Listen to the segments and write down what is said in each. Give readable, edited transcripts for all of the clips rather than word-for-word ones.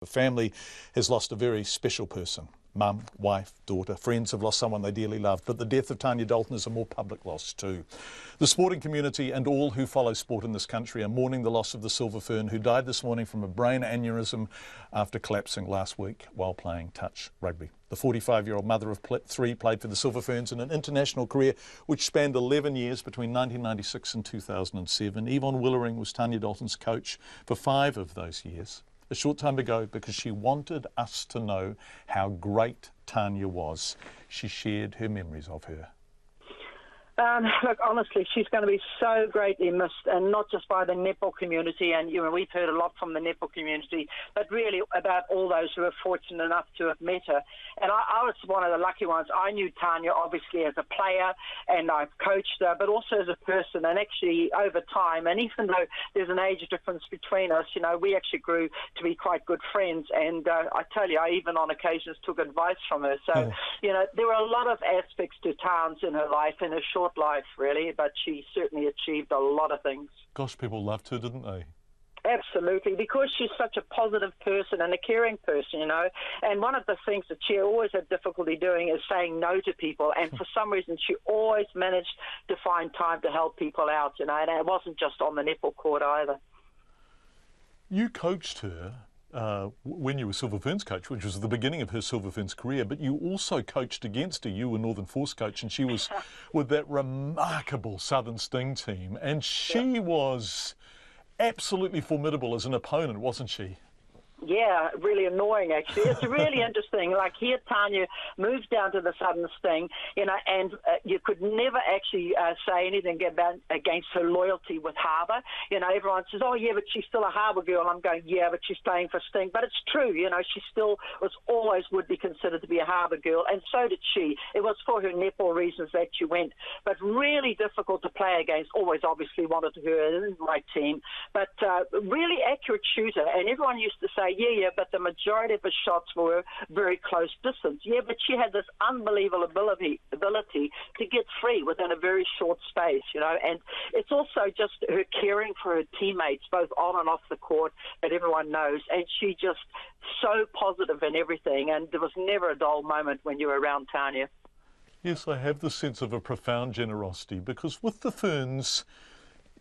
The family has lost a very special person. Mum, wife, daughter, friends have lost someone they dearly loved, but the death of Tania Dalton is a more public loss too. The sporting community and all who follow sport in this country are mourning the loss of the Silver Fern, who died this morning from a brain aneurysm after collapsing last week while playing touch rugby. The 45-year-old mother of three played for the Silver Ferns in an international career which spanned 11 years between 1996 and 2007. Yvonne Willering was Tania Dalton's coach for 5 of those years. A short time ago, because she wanted us to know how great Tania was, she shared her memories of her. Look, honestly, she's going to be so greatly missed, and not just by the netball community, and we've heard a lot from the netball community, but really about all those who are fortunate enough to have met her. And I was one of the lucky ones. I knew Tania obviously as a player, and I've coached her, but also as a person, and actually over time, and even though there's an age difference between us, we actually grew to be quite good friends, and I tell you, I even on occasions took advice from her. So, there were a lot of aspects to Towns in her life, in her short life, really, but she certainly achieved a lot of things. Gosh, people loved her, didn't they? Absolutely, because she's such a positive person and a caring person, And one of the things that she always had difficulty doing is saying no to people. And for some reason, she always managed to find time to help people out, And it wasn't just on the netball court either. You coached her when you were Silver Ferns coach, which was the beginning of her Silver Ferns career, but you also coached against her. You were Northern Force coach, and she was with that remarkable Southern Sting team, and she was absolutely formidable as an opponent, wasn't she? Yeah, really annoying, actually. It's really interesting. Like here, Tania moves down to the Southern Sting, and you could never actually say anything against her loyalty with Harbour. Everyone says, oh, yeah, but she's still a Harbour girl. I'm going, yeah, but she's playing for Sting. But it's true, she still would be considered to be a Harbour girl, and so did she. It was for her netball reasons that she went, but really difficult to play against. Always obviously wanted her in the right team, but really accurate shooter, and everyone used to say, yeah, but the majority of her shots were very close distance. Yeah, but she had this unbelievable ability to get free within a very short space, and it's also just her caring for her teammates, both on and off the court, that everyone knows, and she just so positive in everything, and there was never a dull moment when you were around Tania. Yes, I have the sense of a profound generosity, because with the Ferns,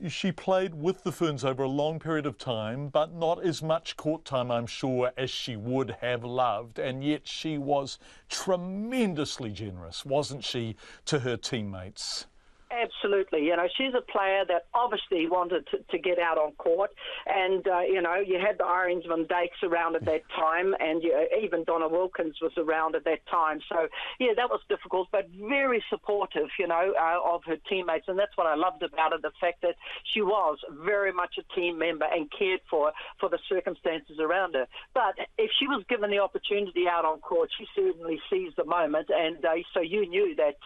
she played with the Ferns over a long period of time, but not as much court time, I'm sure, as she would have loved. And yet she was tremendously generous, wasn't she, to her teammates? Absolutely. She's a player that obviously wanted to get out on court. And, you had the Irons Van Dijks around at that time, and even Donna Wilkins was around at that time. So, yeah, that was difficult, but very supportive, of her teammates. And that's what I loved about her, the fact that she was very much a team member and cared for the circumstances around her. But if she was given the opportunity out on court, she certainly seized the moment. And so you knew that,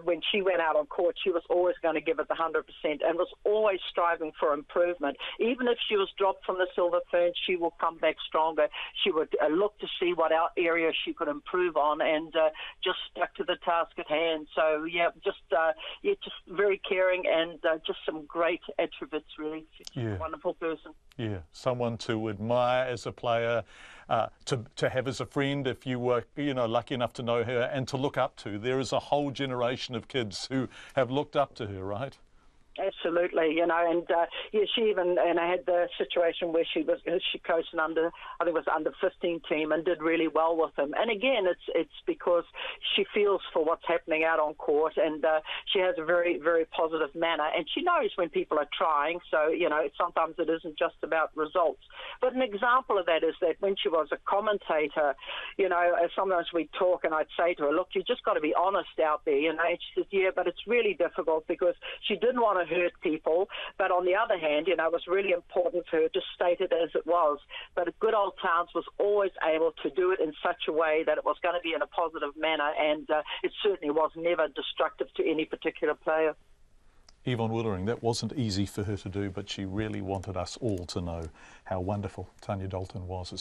when she went out on court, she was always going to give it the 100% and was always striving for improvement. Even if she was dropped from the Silver Ferns, she will come back stronger. She would look to see what area she could improve on, and just stuck to the task at hand. So, just very caring, and just some great attributes, really. She's a wonderful person. Yeah, someone to admire as a player, to have as a friend if you were, lucky enough to know her, and to look up to. There is a whole generation of kids who have looked up to her, right? Absolutely, and she even, and I had the situation where she coached an under 15 team and did really well with them. And again, it's because she feels for what's happening out on court, and she has a very, very positive manner, and she knows when people are trying. So sometimes it isn't just about results. But an example of that is that when she was a commentator, sometimes we talk, and I'd say to her, look, you just got to be honest out there, And she says, yeah, but it's really difficult because she didn't want to hurt people, but on the other hand, it was really important for her to state it as it was. But good old Towns was always able to do it in such a way that it was going to be in a positive manner, and it certainly was never destructive to any particular player. Yvonne Willering, that wasn't easy for her to do, but she really wanted us all to know how wonderful Tania Dalton was.